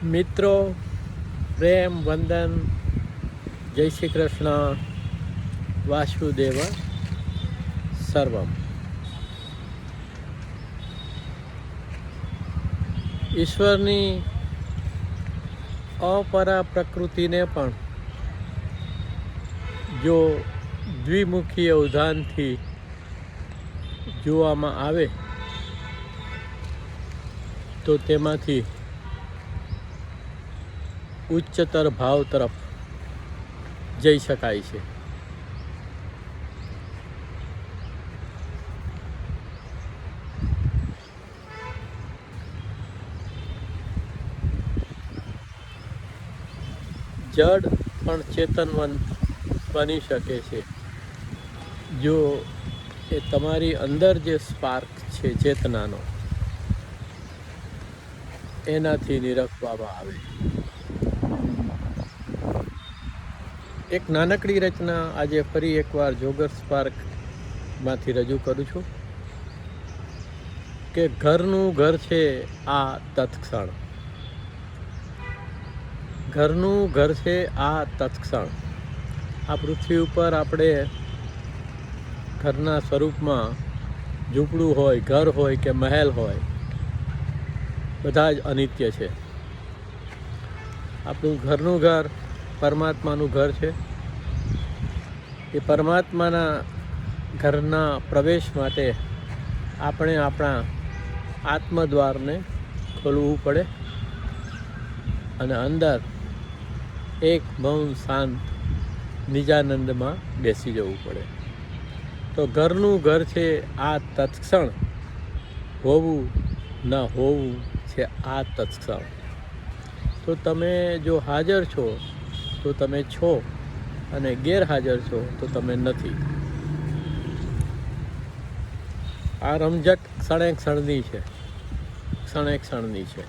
મિત્રો, પ્રેમ વંદન, જય શ્રી કૃષ્ણ, વાસુદેવ સર્વમ. ઈશ્વરની અપરા પ્રકૃતિને પણ જો દ્વિમુખી અવધાનથી જોવામાં આવે તો તેમાંથી ઉચ્ચતર ભાવ તરફ જઈ શકાય છે. જડ પણ ચેતનવંત બની શકે છે જો એ તમારી અંદર જે સ્પાર્ક છે ચેતનાનો એનાથી નિરખવામાં આવે. એક નાનકડી રચના આજે ફરી એકવાર જોગર સ્પાર્કમાંથી રજૂ કરું છું કે ઘરનું ઘર છે આ તત્ક્ષણ. ઘરનું ઘર છે આ તત્ક્ષણ. આ પૃથ્વી ઉપર આપણે ઘરના સ્વરૂપમાં ઝૂંપડું હોય, ઘર હોય કે મહેલ હોય, બધા જ અનિત્ય છે. આપણું ઘરનું ઘર પરમાત્માનું ઘર છે. એ પરમાત્માના ઘરના પ્રવેશ માટે આપણે આપણા આત્મદ્વારને ખોલવું પડે અને અંદર એક મૌન શાંત નિજાનંદમાં બેસી જવું પડે. તો ઘરનું ઘર છે આ તત્ક્ષણ, હોવું ન હોવું છે આ તત્ક્ષણ. તો તમે જો હાજર છો તો તમે છો અને ગેરહાજર છો તો તમે નથી. આ રમઝટ ક્ષણે ક્ષણની છે, ક્ષણે ક્ષણની છે.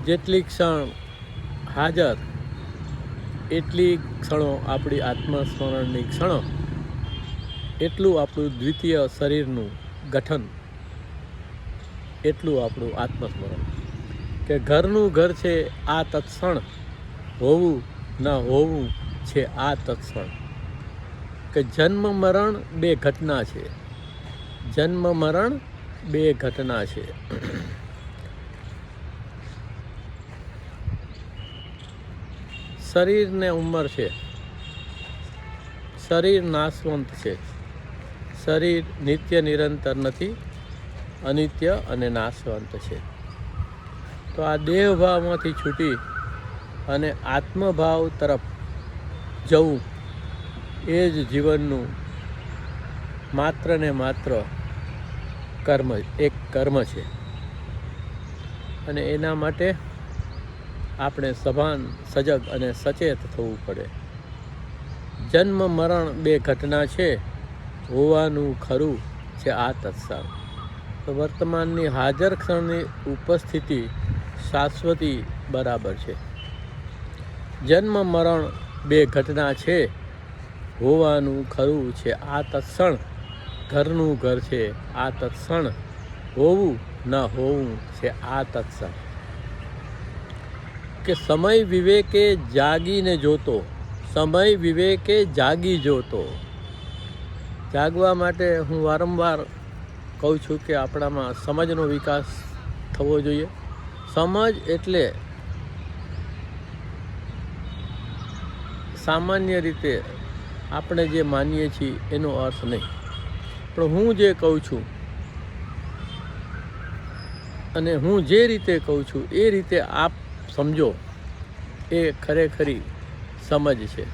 જેટલી ક્ષણ હાજર એટલી ક્ષણો આપણી આત્મસ્મરણની ક્ષણો, એટલું આપણું દ્વિતીય શરીરનું ગઠન, એટલું આપણું આત્મસ્મરણ. કે ઘરનું ઘર છે આ તત્ક્ષણ, હોવું ન હોવું છે આ તત્ક્ષણ. કે જન્મ મરણ બે ઘટના છે, જન્મ મરણ બે ઘટના છે. શરીરને ઉંમર છે, શરીર નાશવંત છે. શરીર નિત્ય નિરંતર નથી, અનિત્ય અને નાશવંત છે. તો આ દેહભાવમાંથી છૂટી અને આત્મભાવ તરફ જવું એ જ જીવનનું માત્ર ને માત્ર કર્મ, એક કર્મ છે. અને એના માટે આપણે સભાન, સજગ અને સચેત થવું પડે. જન્મ મરણ બે ઘટના છે, હોવાનું ખરું છે આ તત્ક્ષણ. તો વર્તમાનની હાજર ક્ષણની ઉપસ્થિતિ શાશ્વતી બરાબર છે. જન્મ મરણ બે ઘટના છે, હોવાનું ખરું છે આ તત્ક્ષણ. ઘરનું ઘર છે આ તત્ક્ષણ, હોવું ન હોવું છે આ તત્ક્ષણ. કે સમય વિવેકે જાગીને જોતો, સમય વિવેકે જાગી જોતો. જાગવા માટે હું વારંવાર કહું છું કે આપણામાં સમજનો વિકાસ થવો જોઈએ. સમજ એટલે સામાન્ય રીતે આપણે જે માનીએ છીએ એનો અર્થ નહીં, પણ હું જે કહું છું અને હું જે રીતે કહું છું એ રીતે આપ સમજો, એ ખરેખરી સમજ છે.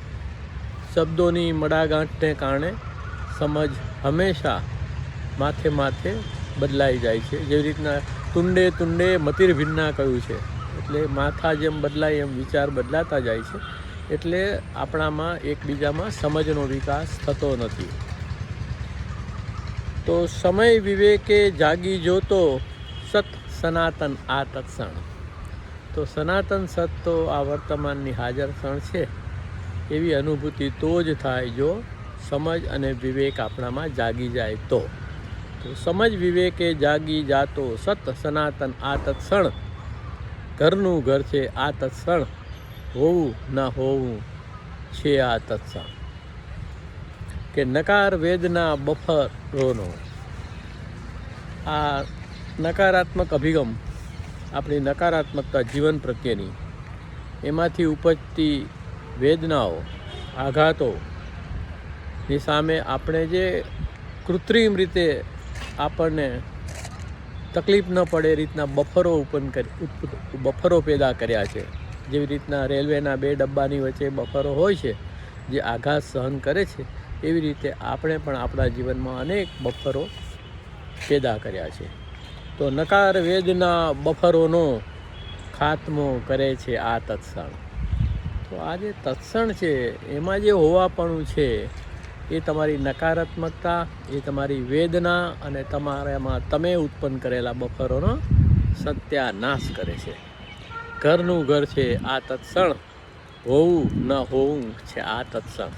શબ્દોની મડાગાંઠને કારણે સમજ હંમેશા માથે માથે બદલાઈ જાય છે. જેવી રીતના તુંડે તુંડે મતિર્ભિન્ના કહ્યું છે, એટલે માથા જેમ બદલાય એમ વિચાર બદલાતા જાય છે. એટલે આપણામાં એકબીજામાં સમજનો વિકાસ થતો નથી. તો સમય વિવેકે જાગી જોતો, સત સનાતન આ તત્ક્ષણ. તો સનાતન સત તો આ વર્તમાનની હાજર ક્ષણ છે. એવી અનુભૂતિ તો જ થાય જો સમજ અને વિવેક આપણામાં જાગી જાય તો. તો સમજ વિવેકે જાગી જાતો સત સનાતન આ તત્ક્ષણ ઘરનું ઘર છે આ તત્સણ, હોવું ના હોવું છે આ તત્સણ. કે નકાર વેદના બફરોનો આ નકારાત્મક અભિગમ, આપણી નકારાત્મકતા જીવન પ્રત્યેની, એમાંથી ઉપજતી વેદનાઓ, આઘાતોની સામે આપણે જે કૃત્રિમ રીતે આપણને તકલીફ ન પડે એ રીતના બફરો પેદા કર્યા છે. જેવી રીતના રેલવેના 2 ડબ્બાની વચ્ચે બફરો હોય છે જે આઘાત સહન કરે છે, એવી રીતે આપણે પણ આપણા જીવનમાં અનેક બફરો પેદા કર્યા છે. તો નકાર વેદના બફરોનો ખાત્મો કરે છે આ તત્સણ. તો આ જે તત્સણ છે એમાં જે હોવાપણું છે એ તમારી નકારાત્મકતા, એ તમારી વેદના અને તમારામાં તમે ઉત્પન્ન કરેલા બફરોનો સત્યાનાશ કરે છે. ઘરનું ઘર છે આ તત્સણ, હોવું ન હોવું છે આ તત્સણ.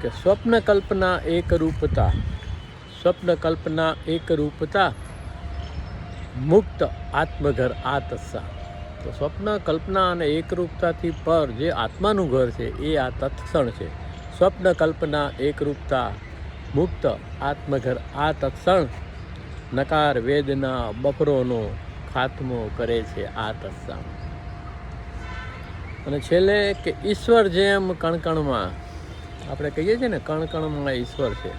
કે સ્વપ્ન કલ્પના એકરૂપતા, સ્વપ્ન કલ્પના એકરૂપતા, મુક્ત આત્મઘર આ તત્સણ. તો સ્વપ્ન કલ્પના અને એકરૂપતાથી પર જે આત્માનું ઘર છે એ આ તત્સણ છે. સ્વપ્ન કલ્પના એકરૂપતા, મુક્ત આત્મઘર આ તત્સણ. નકાર વેદના બફરોનો ખાત્મો કરે છે આ તત્સણ. અને છેલ્લે કે ઈશ્વર જેમ કણકણમાં, આપણે કહીએ છીએ ને કણકણમાં ઈશ્વર છે,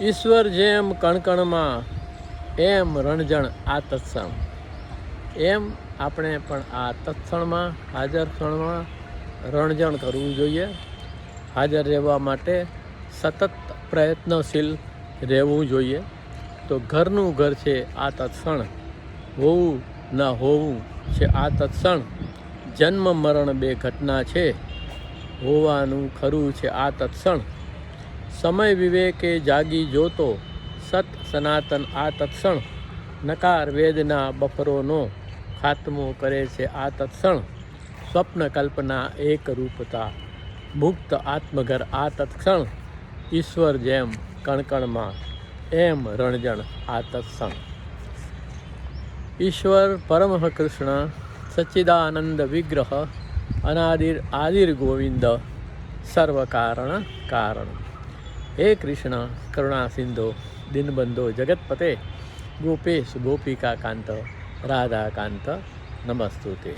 ઈશ્વર જેમ કણકણમાં એમ રણજણ આ તત્સણ. એમ આપણે પણ આ તત્સણમાં, હાજર ક્ષણમાં રણજણ કરવું જોઈએ. હાજર રહેવા માટે સતત પ્રયત્નશીલ રહેવું જોઈએ. તો ઘરનું ઘર છે આ તત્સણ, હોવું ના હોવું છે આ તત્સણ. જન્મ મરણ 2 ઘટના છે, હોવાનું ખરું છે આ તત્સણ. સમય વિવેકે જાગી જોતો, સત સનાતન આ તત્સણ. નકાર વેદના બફરોનો ખાત્મો કરે છે આ તત્સણ. સ્વપ્ન કલ્પના એકરૂપતા, મુક્ત આત્મઘર આ તત્સણ. ઈશ્વર જેમ કણકણમાં એમ રણજણ આ તત્સણ. ઈશ્વર પરમઃ કૃષ્ણ સચ્ચિદાનંદ વિગ્રહ, અનાદિર આદિર ગોવિંદ, સર્વ કારણ કારણ. હે કૃષ્ણ કરુણા સિંધો દીનબંધો જગતપતે, ગોપેશ ગોપિકા કાંત રાધાકાંત નમસ્તુતે.